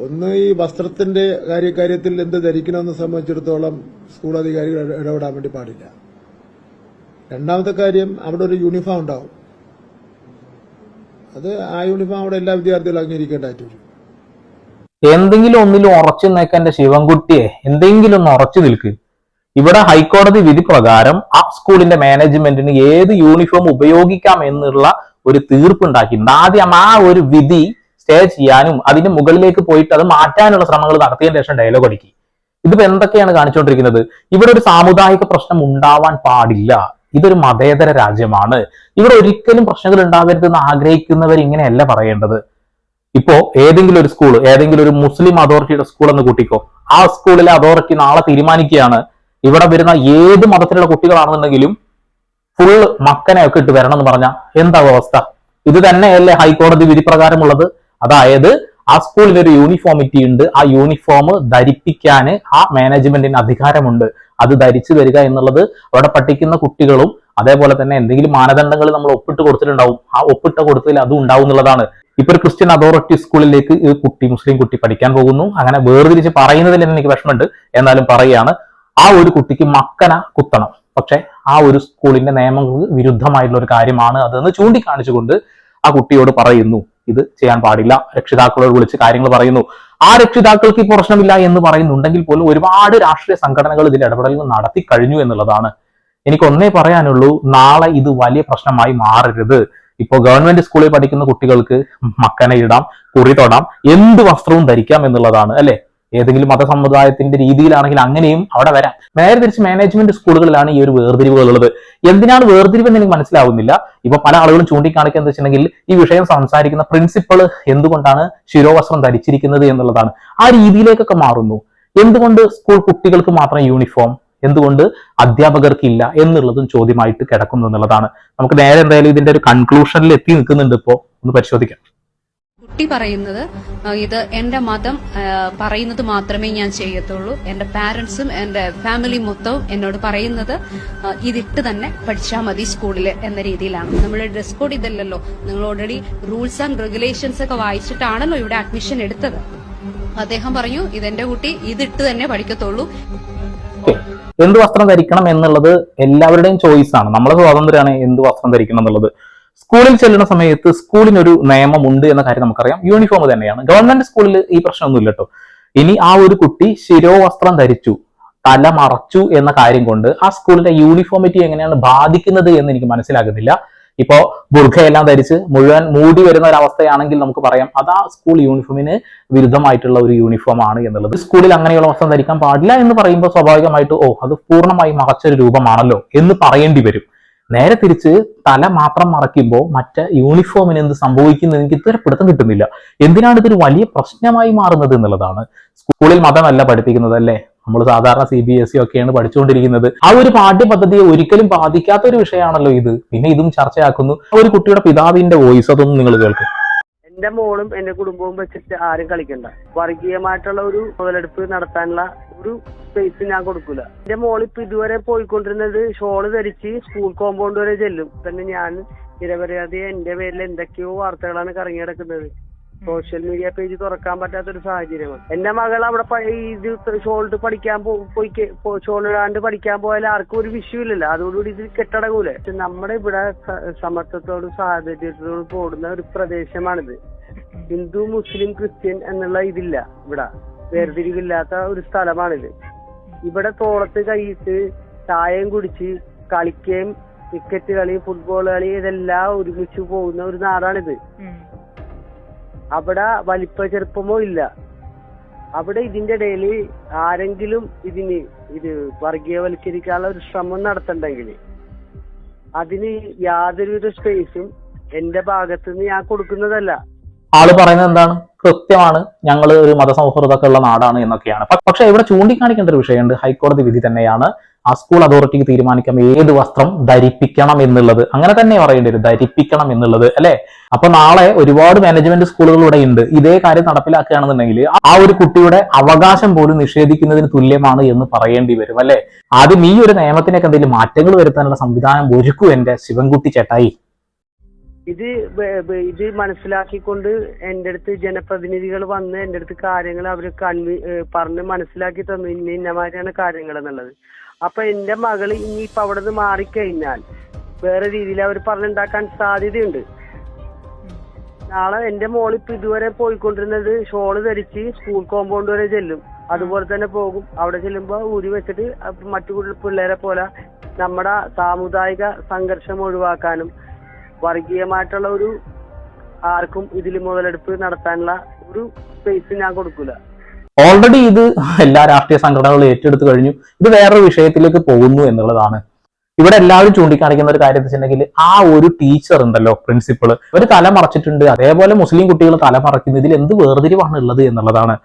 ഒന്ന് ഈ വസ്ത്രത്തിന്റെ കാര്യത്തിൽ എന്ത് ധരിക്കണമെന്ന് സംബന്ധിച്ചിടത്തോളം സ്കൂൾ അധികാരികൾ ഇടപെടാൻ വേണ്ടി പാടില്ല. രണ്ടാമത്തെ കാര്യം, അവിടെ ഒരു യൂണിഫോം ഉണ്ടാവും. അത് ആ യൂണിഫോം അവിടെ എല്ലാ വിദ്യാർത്ഥികളും അംഗീകരിക്കേണ്ടതായിട്ട് വരും. എന്തെങ്കിലും ഒന്നിലും ഉറച്ചു നിൽക്കാൻ എന്റെ ശിവൻകുട്ടിയെ, എന്തെങ്കിലും ഒന്ന് ഉറച്ചു നിൽക്ക്. ഇവിടെ ഹൈക്കോടതി വിധി പ്രകാരം ആ സ്കൂളിന്റെ മാനേജ്മെന്റിന് ഏത് യൂണിഫോം ഉപയോഗിക്കാം എന്നുള്ള ഒരു തീർപ്പുണ്ടാക്കിയിട്ടുണ്ട്. ആദ്യം ആ ഒരു വിധി സ്റ്റേ ചെയ്യാനും അതിന് മുകളിലേക്ക് പോയിട്ട് അത് മാറ്റാനുള്ള ശ്രമങ്ങൾ നടത്തിയതിനു ശേഷം ഡയലോഗ് അടിക്കി. ഇതിപ്പോ എന്തൊക്കെയാണ് കാണിച്ചുകൊണ്ടിരിക്കുന്നത്? ഇവിടെ ഒരു സാമുദായിക പ്രശ്നം ഉണ്ടാവാൻ പാടില്ല. ഇതൊരു മതേതര രാജ്യമാണ്. ഇവിടെ ഒരിക്കലും പ്രശ്നങ്ങൾ ഉണ്ടാകരുതെന്ന് ആഗ്രഹിക്കുന്നവർ ഇങ്ങനെയല്ല പറയേണ്ടത്. ഇപ്പോ ഏതെങ്കിലും ഒരു സ്കൂൾ, ഏതെങ്കിലും ഒരു മുസ്ലിം അതോറിറ്റിയുടെ സ്കൂൾ എന്ന് കൂട്ടിക്കോ. ആ സ്കൂളിലെ അതോറിറ്റി നാളെ തീരുമാനിക്കുകയാണ് ഇവിടെ വരുന്ന ഏത് മതത്തിലുള്ള കുട്ടികളാണെന്നുണ്ടെങ്കിലും ഫുൾ മക്കനെ ഒക്കെ ഇട്ട് വരണം എന്ന് പറഞ്ഞാൽ എന്താ അവസ്ഥ? ഇത് തന്നെയല്ലേ ഹൈക്കോടതി വിധി പ്രകാരമുള്ളത്? അതായത് ആ സ്കൂളിന് ഒരു യൂണിഫോമിറ്റി ഉണ്ട്. ആ യൂണിഫോം ധരിപ്പിക്കാൻ ആ മാനേജ്മെന്റിന് അധികാരമുണ്ട്. അത് ധരിച്ചു വരിക എന്നുള്ളത് അവിടെ പഠിക്കുന്ന കുട്ടികളും അതേപോലെ തന്നെ എന്തെങ്കിലും മാനദണ്ഡങ്ങൾ നമ്മൾ ഒപ്പിട്ട് കൊടുത്തിട്ടുണ്ടാവും. ആ ഒപ്പിട്ട കൊടുത്തതിൽ അതും ഉണ്ടാവും എന്നുള്ളതാണ്. ഇപ്പൊ ഒരു ക്രിസ്ത്യൻ അതോറിറ്റി സ്കൂളിലേക്ക് ഈ കുട്ടി, മുസ്ലിം കുട്ടി പഠിക്കാൻ പോകുന്നു. അങ്ങനെ വേർതിരിച്ച് പറയുന്നതിൽ എനിക്ക് വിഷമമുണ്ട്, എന്നാലും പറയുകയാണ്, ആ ഒരു കുട്ടിക്ക് മക്കന കുത്തണം. പക്ഷെ ആ ഒരു സ്കൂളിന്റെ നിയമങ്ങൾക്ക് വിരുദ്ധമായിട്ടുള്ള ഒരു കാര്യമാണ് അതെന്ന് ചൂണ്ടിക്കാണിച്ചുകൊണ്ട് ആ കുട്ടിയോട് പറയുന്നു ഇത് ചെയ്യാൻ പാടില്ല. രക്ഷിതാക്കളോട് വിളിച്ച് കാര്യങ്ങൾ പറയുന്നു. ആ രക്ഷിതാക്കൾക്ക് ഈ പ്രശ്നമില്ല എന്ന് പറയുന്നുണ്ടെങ്കിൽ പോലും ഒരുപാട് രാഷ്ട്രീയ സംഘടനകൾ ഇതിൽ ഇടപെടലുകൾ നടത്തി കഴിഞ്ഞു എന്നുള്ളതാണ്. എനിക്കൊന്നേ പറയാനുള്ളൂ, നാളെ ഇത് വലിയ പ്രശ്നമായി മാറരുത്. ഇപ്പോ ഗവൺമെന്റ് സ്കൂളിൽ പഠിക്കുന്ന കുട്ടികൾക്ക് മക്കനെ ഇടാം, കുറി തൊടാം, എന്ത് വസ്ത്രവും ധരിക്കാം എന്നുള്ളതാണ് അല്ലെ? ഏതെങ്കിലും മതസമുദായത്തിന്റെ രീതിയിലാണെങ്കിൽ അങ്ങനെയും അവിടെ വരാം. നേരെ തിരിച്ച് മാനേജ്മെന്റ് സ്കൂളുകളിലാണ് ഈ ഒരു വേർതിരിവുകൾ ഉള്ളത്. എന്തിനാണ് വേർതിരിവ് എന്ന് എനിക്ക് മനസ്സിലാവുന്നില്ല. ഇപ്പൊ പല ആളുകളും ചൂണ്ടിക്കാണിക്കുക എന്താ വെച്ചിട്ടുണ്ടെങ്കിൽ ഈ വിഷയം സംസാരിക്കുന്ന പ്രിൻസിപ്പൾ എന്തുകൊണ്ടാണ് ശിരോവസ്ത്രം ധരിച്ചിരിക്കുന്നത് എന്നുള്ളതാണ്. ആ രീതിയിലേക്കൊക്കെ മാറുന്നു. എന്തുകൊണ്ട് സ്കൂൾ കുട്ടികൾക്ക് മാത്രം യൂണിഫോം, എന്തുകൊണ്ട് അധ്യാപകർക്കില്ല എന്നുള്ളതും ചോദ്യമായിട്ട് കിടക്കുന്നു എന്നുള്ളതാണ്. നമുക്ക് നേരെ എന്തായാലും ഇതിന്റെ ഒരു കൺക്ലൂഷനിൽ എത്തി നിൽക്കുന്നുണ്ട്. ഇപ്പോ ഒന്ന് പരിശോധിക്കാം. കുട്ടി പറയുന്നത് ഇത് എന്റെ മതം പറയുന്നത് മാത്രമേ ഞാൻ ചെയ്യത്തുള്ളൂ. എന്റെ പാരന്റ്സും എന്റെ ഫാമിലി മൊത്തവും എന്നോട് പറയുന്നത് ഇതിട്ട് തന്നെ പഠിച്ചാൽ മതി സ്കൂളില് എന്ന രീതിയിലാണ്. നമ്മുടെ ഡ്രസ് കോഡ് ഇതല്ലല്ലോ. നിങ്ങൾ ഓൾറെഡി റൂൾസ് ആൻഡ് റെഗുലേഷൻസ് ഒക്കെ വായിച്ചിട്ടാണല്ലോ ഇവിടെ അഡ്മിഷൻ എടുത്തത്. അദ്ദേഹം പറഞ്ഞു ഇതെന്റെ കുട്ടി ഇതിട്ട് തന്നെ പഠിക്കത്തുള്ളൂ. എന്ത് വസ്ത്രം ധരിക്കണം എന്നുള്ളത് എല്ലാവരുടെയും ചോയ്സ് ആണ്. നമ്മളെ സ്വാതന്ത്ര്യമാണ് എന്ത് വസ്ത്രം ധരിക്കണം എന്നുള്ളത്. സ്കൂളിൽ ചെല്ലുന്ന സമയത്ത് സ്കൂളിനൊരു നിയമമുണ്ട് എന്ന കാര്യം നമുക്കറിയാം. യൂണിഫോം തന്നെയാണ്. ഗവൺമെന്റ് സ്കൂളിൽ ഈ പ്രശ്നമൊന്നുമില്ല കേട്ടോ. ഇനി ആ ഒരു കുട്ടി ശിരോവസ്ത്രം ധരിച്ചു, തല മറച്ചു എന്ന കാര്യം കൊണ്ട് ആ സ്കൂളിന്റെ യൂണിഫോമിറ്റി എങ്ങനെയാണ് ബാധിക്കുന്നത് എന്ന് എനിക്ക് മനസ്സിലാകുന്നില്ല. ഇപ്പോ ബുർഖയെല്ലാം ധരിച്ച് മുഴുവൻ മൂടി വരുന്ന ഒരു അവസ്ഥയാണെങ്കിൽ നമുക്ക് പറയാം അത് ആ സ്കൂൾ യൂണിഫോമിന് വിരുദ്ധമായിട്ടുള്ള ഒരു യൂണിഫോം ആണ് എന്നുള്ളത്. സ്കൂളിൽ അങ്ങനെയുള്ള വസ്ത്രം ധരിക്കാൻ പാടില്ല എന്ന് പറയുമ്പോൾ സ്വാഭാവികമായിട്ട് അത് പൂർണ്ണമായി മറച്ചൊരു രൂപമാണല്ലോ എന്ന് പറയേണ്ടി വരും. നേരെ തിരിച്ച് തല മാത്രം മറയ്ക്കുമ്പോൾ മറ്റേ യൂണിഫോമിന് എന്ത് സംഭവിക്കുന്നത് എനിക്ക് ഇതുവരെ പിടുത്തം കിട്ടുന്നില്ല. എന്തിനാണ് ഇതൊരു വലിയ പ്രശ്നമായി മാറുന്നത് എന്നുള്ളതാണ്. സ്കൂളിൽ മതമല്ല പഠിപ്പിക്കുന്നത് അല്ലേ? നമ്മൾ സാധാരണ CBSE ഒക്കെയാണ് പഠിച്ചുകൊണ്ടിരിക്കുന്നത്. ആ ഒരു പാഠ്യപദ്ധതിയെ ഒരിക്കലും ബാധിക്കാത്ത ഒരു വിഷയമാണല്ലോ ഇത്. പിന്നെ ഇതും ചർച്ചയാക്കുന്നു. ആ ഒരു കുട്ടിയുടെ പിതാവിന്റെ വോയിസ് അതൊന്നും നിങ്ങൾ കേൾക്കും. എന്റെ മോളും എന്റെ കുടുംബവും വെച്ചിട്ട് ആരും കളിക്കണ്ട. വർഗീയമായിട്ടുള്ള ഒരു മുതലെടുപ്പ് നടത്താനുള്ള ഒരു സ്പേസ് ഞാൻ കൊടുക്കൂല. എന്റെ മോളിപ്പോ ഇതുവരെ പോയിക്കൊണ്ടിരുന്നത് ഷോള് ധരിച്ച് സ്കൂൾ കോമ്പൗണ്ട് വരെ ചെല്ലും. തന്നെ ഞാൻ നിരപരാധി എന്റെ പേരിൽ എന്തൊക്കെയോ വാർത്തകളാണ് കറങ്ങി കിടക്കുന്നത്. സോഷ്യൽ മീഡിയ പേജ് തുറക്കാൻ പറ്റാത്തൊരു സാഹചര്യമാണ്. എന്റെ മകൾ അവിടെ ഇത് ഷോളിട്ട് പഠിക്കാൻ ഷോളിടാണ്ട് പഠിക്കാൻ പോയാൽ ആർക്കും ഒരു വിഷയമില്ലല്ലോ. അതോടുകൂടി ഇത് കെട്ടടങ്ങൂലേ? നമ്മുടെ ഇവിടെ സമത്വത്തോടും സാഹചര്യത്തോടും കൂടുന്ന ഒരു പ്രദേശമാണിത്. ഹിന്ദു, മുസ്ലിം, ക്രിസ്ത്യൻ എന്നുള്ള ഇതില്ല. ഇവിടെ വേർതിരിവില്ലാത്ത ഒരു സ്ഥലമാണിത്. ഇവിടെ തോളത്ത് കൈയിട്ട് ചായയും കുടിച്ച് കളിക്കുകയും ക്രിക്കറ്റ് കളി, ഫുട്ബോൾ കളി ഇതെല്ലാം ഒരുമിച്ച് പോകുന്ന ഒരു നാടാണിത്. അവിടെ വലിപ്പ ചെറുപ്പമോ ഇല്ല. അവിടെ ഇതിന്റെ ഇടയിൽ ആരെങ്കിലും ഇത് വർഗീയവൽക്കരിക്കാനുള്ള ഒരു ശ്രമം നടത്തണ്ടെങ്കിൽ അതിന് യാതൊരുവിധ സ്പേസും എന്റെ ഭാഗത്ത് നിന്ന് ഞാൻ കൊടുക്കുന്നതല്ല. ആള് പറയുന്നത് എന്താണ്? കൃത്യമാണ്, ഞങ്ങൾ ഒരു മതസൗഹൃദമൊക്കെ ഉള്ള നാടാണ് എന്നൊക്കെയാണ്. പക്ഷെ ഇവിടെ ചൂണ്ടിക്കാണിക്കേണ്ട ഒരു വിഷയമുണ്ട്. ഹൈക്കോടതി വിധി തന്നെയാണ്. ആ സ്കൂൾ അതോറിറ്റിക്ക് തീരുമാനിക്കാം ഏത് വസ്ത്രം ധരിപ്പിക്കണം എന്നുള്ളത്. അങ്ങനെ തന്നെ പറയേണ്ടി വരും, ധരിപ്പിക്കണം എന്നുള്ളത് അല്ലെ? അപ്പൊ നാളെ ഒരുപാട് മാനേജ്മെന്റ് സ്കൂളുകൾ ഇവിടെ ഉണ്ട്. ഇതേ കാര്യം നടപ്പിലാക്കുകയാണെന്നുണ്ടെങ്കിൽ ആ ഒരു കുട്ടിയുടെ അവകാശം പോലും നിഷേധിക്കുന്നതിന് തുല്യമാണ് എന്ന് പറയേണ്ടി വരും അല്ലെ? ആദ്യം ഈ ഒരു നിയമത്തിനൊക്കെ എന്തെങ്കിലും മാറ്റങ്ങൾ വരുത്താനുള്ള സംവിധാനം ഒരുക്കൂ എന്റെ ശിവൻകുട്ടി ചേട്ടായി. ഇത് മനസ്സിലാക്കിക്കൊണ്ട് എൻ്റെ അടുത്ത് ജനപ്രതിനിധികൾ വന്ന് എൻ്റെ അടുത്ത് കാര്യങ്ങൾ അവർ പറഞ്ഞ് മനസ്സിലാക്കി തന്നു, ഇന്നമാതിരിയാണ് കാര്യങ്ങൾ എന്നുള്ളത്. അപ്പൊ എന്റെ മകള് ഇനിയിപ്പൊ അവിടെ നിന്ന് മാറിക്കഴിഞ്ഞാൽ വേറെ രീതിയിൽ അവർ പറഞ്ഞുണ്ടാക്കാൻ സാധ്യതയുണ്ട്. നാളെ എന്റെ മോളിപ്പോ ഇതുവരെ പോയിക്കൊണ്ടിരുന്നത് ഷോള് ധരിച്ച് സ്കൂൾ കോമ്പൗണ്ട് വരെ ചെല്ലും, അതുപോലെ തന്നെ പോകും. അവിടെ ചെല്ലുമ്പോ ഊരി വെച്ചിട്ട് മറ്റു പിള്ളേരെ പോലെ നമ്മുടെ സാമുദായിക സംഘർഷം ഒഴിവാക്കാനും വർഗീയമായിട്ടുള്ള ഒരു ആർക്കും ഇതിൽ മുതലെടുപ്പ് നടത്താനുള്ള ഒരു സ്പേസ് ഞാൻ കൊടുക്കൂല. ഓൾറെഡി ഇത് എല്ലാ രാഷ്ട്രീയ സംഘടനകളും ഏറ്റെടുത്തു കഴിഞ്ഞു. ഇത് വേറൊരു വിഷയത്തിലേക്ക് പോകുന്നു എന്നുള്ളതാണ്. ഇവിടെ എല്ലാവരും ചൂണ്ടിക്കാണിക്കുന്ന ഒരു കാര്യം വെച്ചിട്ടുണ്ടെങ്കിൽ ആ ഒരു ടീച്ചർ ഉണ്ടല്ലോ, പ്രിൻസിപ്പള്, അവർ തലമറച്ചിട്ടുണ്ട്. അതേപോലെ മുസ്ലിം കുട്ടികൾ തലമറക്കുന്നു. ഇതിൽ എന്ത് വേർതിരിവാണ് ഉള്ളത് എന്നുള്ളതാണ്.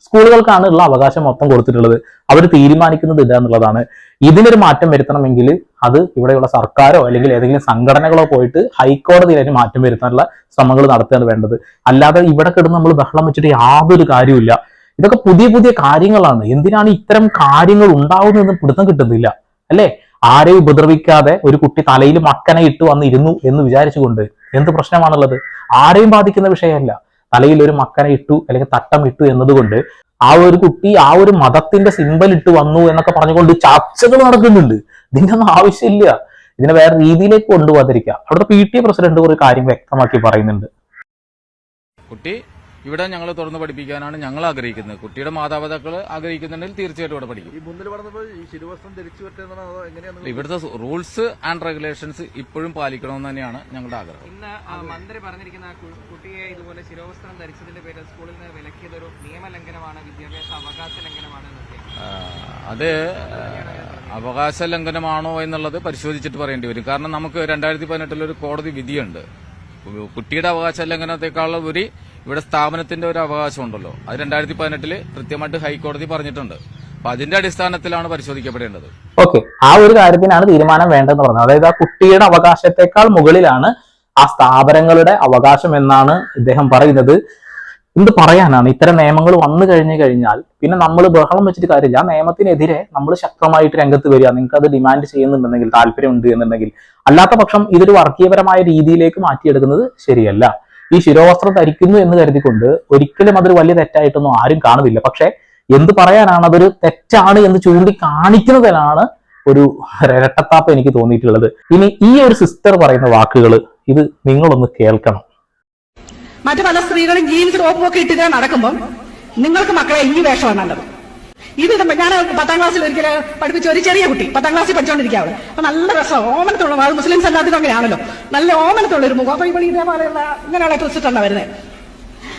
സ്കൂളുകൾക്കാണ് ഉള്ള അവകാശം മൊത്തം കൊടുത്തിട്ടുള്ളത്. അവർ തീരുമാനിക്കുന്നത് ഇല്ല എന്നുള്ളതാണ്. ഇതിനൊരു മാറ്റം വരുത്തണമെങ്കിൽ അത് ഇവിടെയുള്ള സർക്കാരോ അല്ലെങ്കിൽ ഏതെങ്കിലും സംഘടനകളോ പോയിട്ട് ഹൈക്കോടതിയിൽ അതിന് മാറ്റം വരുത്താനുള്ള ശ്രമങ്ങൾ നടത്തുകയാണ് വേണ്ടത്. അല്ലാതെ ഇവിടെ കിടന്ന് നമ്മൾ ബഹളം വെച്ചിട്ട് യാതൊരു കാര്യമില്ല. ഇതൊക്കെ പുതിയ പുതിയ കാര്യങ്ങളാണ്. എന്തിനാണ് ഇത്തരം കാര്യങ്ങൾ ഉണ്ടാവുന്നതെന്ന് പിടുത്തം കിട്ടുന്നില്ല അല്ലേ? ആരെയും ഉപദ്രവിക്കാതെ ഒരു കുട്ടി തലയിൽ മക്കനെ ഇട്ട് വന്നിരുന്നു എന്ന് വിചാരിച്ചുകൊണ്ട് എന്ത് പ്രശ്നമാണുള്ളത്? ആരെയും ബാധിക്കുന്ന വിഷയമല്ല. തലയിൽ ഒരു മക്കനെ ഇട്ടു അല്ലെങ്കിൽ തട്ടം ഇട്ടു എന്നതുകൊണ്ട് ആ ഒരു കുട്ടി ആ ഒരു മതത്തിന്റെ സിമ്പൽ ഇട്ട് വന്നു എന്നൊക്കെ പറഞ്ഞുകൊണ്ട് ചർച്ചകൾ നടക്കുന്നുണ്ട്. ഇതിന്റെ ഒന്നും ആവശ്യമില്ല. ഇതിനെ വേറെ രീതിയിലേക്ക് കൊണ്ടുപോകാതിരിക്കുക. അവിടുത്തെ PTA പ്രസിഡന്റ് ഒരു കാര്യം വ്യക്തമാക്കി പറയുന്നുണ്ട്. കുട്ടി ഇവിടെ ഞങ്ങൾ തുറന്ന് പഠിപ്പിക്കാനാണ് ഞങ്ങൾ ആഗ്രഹിക്കുന്നത്. കുട്ടിയുടെ മാതാപിതാക്കൾ ആഗ്രഹിക്കുന്നുണ്ടെങ്കിൽ തീർച്ചയായിട്ടും ഇവിടെ പഠിക്കും. ഇവിടുത്തെ റൂൾസ് ആൻഡ് റെഗുലേഷൻസ് ഇപ്പോഴും പാലിക്കണമെന്ന് തന്നെയാണ് ഞങ്ങളുടെ ആഗ്രഹം. ഇന്ന് മന്ത്രി പറഞ്ഞിരിക്കുന്ന കുട്ടിയെ ഇതുപോലെ ശിരോവസ്ത്രം ധരിച്ചതിന്റെ പേരിൽ സ്കൂളിൽ നിന്ന് വിലക്കിയതൊരു നിയമലംഘനമാണ്, വിദ്യാഭ്യാസ അവകാശ ലംഘനമാണ് എന്നൊക്കെ. അത് അവകാശ ലംഘനമാണോ എന്നുള്ളത് പരിശോധിച്ചിട്ട് പറയേണ്ടി വരും. കാരണം നമുക്ക് 2018 ഒരു കോടതി വിധിയുണ്ട്. കുട്ടിയുടെ അവകാശ ലംഘനത്തെക്കാളുപരി ഇവിടെ സ്ഥാപനത്തിന്റെ ഒരു അവകാശം ഉണ്ടല്ലോ, അത് 2018 കൃത്യമായിട്ട് ഹൈക്കോടതി പറഞ്ഞിട്ടുണ്ട്. അപ്പൊ അതിന്റെ അടിസ്ഥാനത്തിലാണ് പരിശോധിക്കപ്പെടേണ്ടത്. ഓക്കെ, ആ ഒരു കാര്യത്തിനാണ് തീരുമാനം വേണ്ടതെന്ന് പറഞ്ഞത്. അതായത് ആ കുട്ടിയുടെ അവകാശത്തെക്കാൾ മുകളിലാണ് ആ സ്ഥാപനങ്ങളുടെ അവകാശം എന്നാണ് ഇദ്ദേഹം പറയുന്നത്. എന്ത് പറയാനാണ്? ഇത്തരം നിയമങ്ങൾ വന്നു കഴിഞ്ഞാൽ പിന്നെ നമ്മൾ ബഹളം വെച്ചിട്ട് കാര്യമില്ല. ആ നിയമത്തിനെതിരെ നമ്മൾ ശക്തമായിട്ട് രംഗത്ത് വരിക. നിങ്ങൾക്ക് അത് ഡിമാൻഡ് ചെയ്യുന്നുണ്ടെങ്കിൽ, താല്പര്യമുണ്ട് എന്നുണ്ടെങ്കിൽ. അല്ലാത്ത പക്ഷം ഇതൊരു വർഗീയപരമായ രീതിയിലേക്ക് മാറ്റിയെടുക്കുന്നത് ശരിയല്ല. ഈ ശിരോവസ്ത്രം ധരിക്കുന്നു എന്ന് കരുതിക്കൊണ്ട് ഒരിക്കലും അതൊരു വലിയ തെറ്റായിട്ടൊന്നും ആരും കാണുന്നില്ല. പക്ഷെ എന്ത് പറയാനാണ്, അതൊരു തെറ്റാണ് എന്ന് ചൂണ്ടിക്കാണിക്കുന്നതിലാണ് ഒരു ഇരട്ടത്താപ്പ് എനിക്ക് തോന്നിയിട്ടുള്ളത്. ഇനി ഈ ഒരു സിസ്റ്റർ പറയുന്ന വാക്കുകൾ ഇത് നിങ്ങളൊന്ന് കേൾക്കണം. മറ്റു പല സ്ത്രീകളും ജീൻസ് ടോപ്പൊക്കെ ഇട്ടിട്ട് നടക്കുമ്പോൾ നിങ്ങൾക്ക് മക്കളെ ഈ വേഷമാണ് നല്ലത്. ഇത് ഞാൻ 10ാം ക്ലാസ്സിൽ ഒരിക്കലും പഠിപ്പിച്ച ഒരു ചെറിയ കുട്ടി 10ാം ക്ലാസ്സിൽ പഠിച്ചുകൊണ്ടിരിക്കുക. അവള് അപ്പൊ നല്ല രസം, ഓമനത്തുള്ള, അത് മുസ്ലിംസ് എല്ലാത്തിനും അങ്ങനെയാണല്ലോ, നല്ല ഓമനത്തുള്ള ഒരു മുഖം. അപ്പൊ ഇവിടെ ഇതേപോലെയുള്ള ഇങ്ങനെയുള്ള ഡ്രസ്സിട്ടാണ് വരുന്നത്.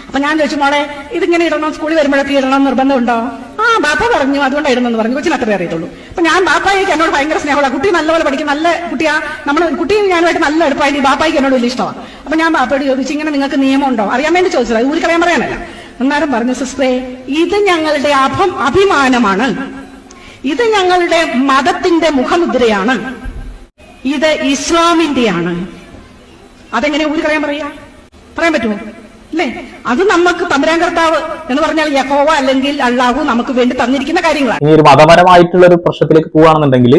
അപ്പൊ ഞാൻ ചോദിച്ചു, മോളെ ഇതിങ്ങനെ ഇടണം, സ്കൂളിൽ വരുമ്പോഴൊക്കെ ഇടണം നിർബന്ധമുണ്ടോ? ആ ബാപ്പ പറഞ്ഞു അതുകൊണ്ട് ഇടുന്നെന്ന് പറഞ്ഞു. കൊച്ചിന് അത്രേ അറിയത്തുള്ളൂ. അപ്പൊ ഞാൻ ബാപ്പായിക്ക് എന്നോട് ഭയങ്കര സ്നേഹമുള്ള കുട്ടി, നല്ലപോലെ പഠിക്കും, നല്ല കുട്ടിയാ, നമ്മൾ കുട്ടിയും ഞാനുമായിട്ട് നല്ല അടുപ്പായിട്ട് ബാപ്പായിക്ക് എന്നോട് വലിയ ഇഷ്ടമാണ്. അപ്പൊ ഞാൻ ബാപ്പയോട് ചോദിച്ചു, ഇങ്ങനെ നിങ്ങൾക്ക് നിയമം ഉണ്ടോ അറിയാൻ വേണ്ടി ചോദിച്ചത്, അത് ഊരിക്കളയാൻ പറയാനല്ല. അന്നേരം പറഞ്ഞു, സിസ്റ്ററെ ഇത് ഞങ്ങളുടെ അഭിമാനമാണ്, ഇത് ഞങ്ങളുടെ മതത്തിന്റെ മുഖമുദ്രയാണ്, ഇത് ഇസ്ലാമിന്റെയാണ്. അതെങ്ങനെ ഊരിക്കളയാൻ പറയാൻ പറ്റുമോ? അല്ലേ? അത് നമുക്ക് തമ്പുരാൻ കർത്താവ് എന്ന് പറഞ്ഞാൽ യഹോവ അല്ലെങ്കിൽ അള്ളാഹു നമുക്ക് വേണ്ടി തന്നിരിക്കുന്ന കാര്യങ്ങളാണ്. ഇനി ഒരു മതപരമായിട്ടുള്ള ഒരു പ്രശ്നത്തിലേക്ക് പോവുകയാണെന്നുണ്ടെങ്കിൽ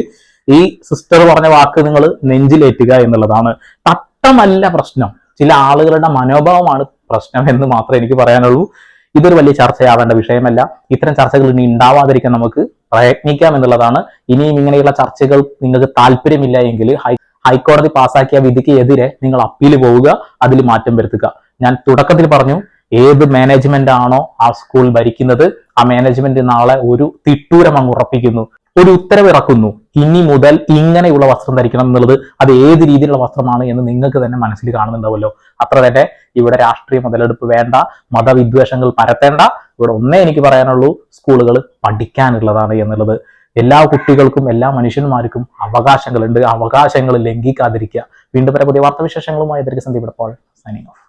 ഈ സിസ്റ്റർ പറഞ്ഞ വാക്ക് നിങ്ങൾ നെഞ്ചിലേറ്റുക എന്നുള്ളതാണ്. തട്ടമല്ല പ്രശ്നം, ചില ആളുകളുടെ മനോഭാവമാണ് പ്രശ്നം എന്ന് മാത്രമേ എനിക്ക് പറയാനുള്ളൂ. ഇതൊരു വലിയ ചർച്ചയാവേണ്ട വിഷയമല്ല. ഇത്തരം ചർച്ചകൾ ഇനി ഉണ്ടാവാതിരിക്കാൻ നമുക്ക് പ്രയത്നിക്കാം എന്നുള്ളതാണ്. ഇനിയും ഇങ്ങനെയുള്ള ചർച്ചകൾ നിങ്ങൾക്ക് താല്പര്യമില്ല എങ്കിൽ ഹൈക്കോടതി പാസാക്കിയ വിധിക്ക് എതിരെ നിങ്ങൾ അപ്പീൽ പോവുക, അതിൽ മാറ്റം വരുത്തുക. ഞാൻ തുടക്കത്തിൽ പറഞ്ഞു, ഏത് മാനേജ്മെന്റ് ആണോ ആ സ്കൂൾ ഭരിക്കുന്നത്, ആ മാനേജ്മെന്റ് നാളെ ഒരു തിട്ടൂരം അങ്ങ് ഉറപ്പിക്കുന്നു, ഒരു ഉത്തരവ് ഇറക്കുന്നു. ഇനി മുതൽ ഇങ്ങനെയുള്ള വസ്ത്രം ധരിക്കണം എന്നുള്ളത് അത് ഏത് രീതിയിലുള്ള വസ്ത്രമാണ് എന്ന് നിങ്ങൾക്ക് തന്നെ മനസ്സിൽ കാണുന്നുണ്ടാവുമല്ലോ. അത്ര തന്നെ ഇവിടെ രാഷ്ട്രീയ മുതലെടുപ്പ് വേണ്ട, മതവിദ്വേഷങ്ങൾ പരത്തേണ്ട. ഇവിടെ ഒന്നേ എനിക്ക് പറയാനുള്ളൂ, സ്കൂളുകൾ പഠിക്കാനുള്ളതാണ് എന്നുള്ളത്. എല്ലാ കുട്ടികൾക്കും എല്ലാ മനുഷ്യന്മാർക്കും അവകാശങ്ങളുണ്ട്. അവകാശങ്ങൾ ലംഘിക്കാതിരിക്കുക. വീണ്ടും വരെ പുതിയ വാർത്താവിശേഷങ്ങളുമായി സന്ദീപ് ഇപ്പോൾ സൈനിങ് ഓഫ്.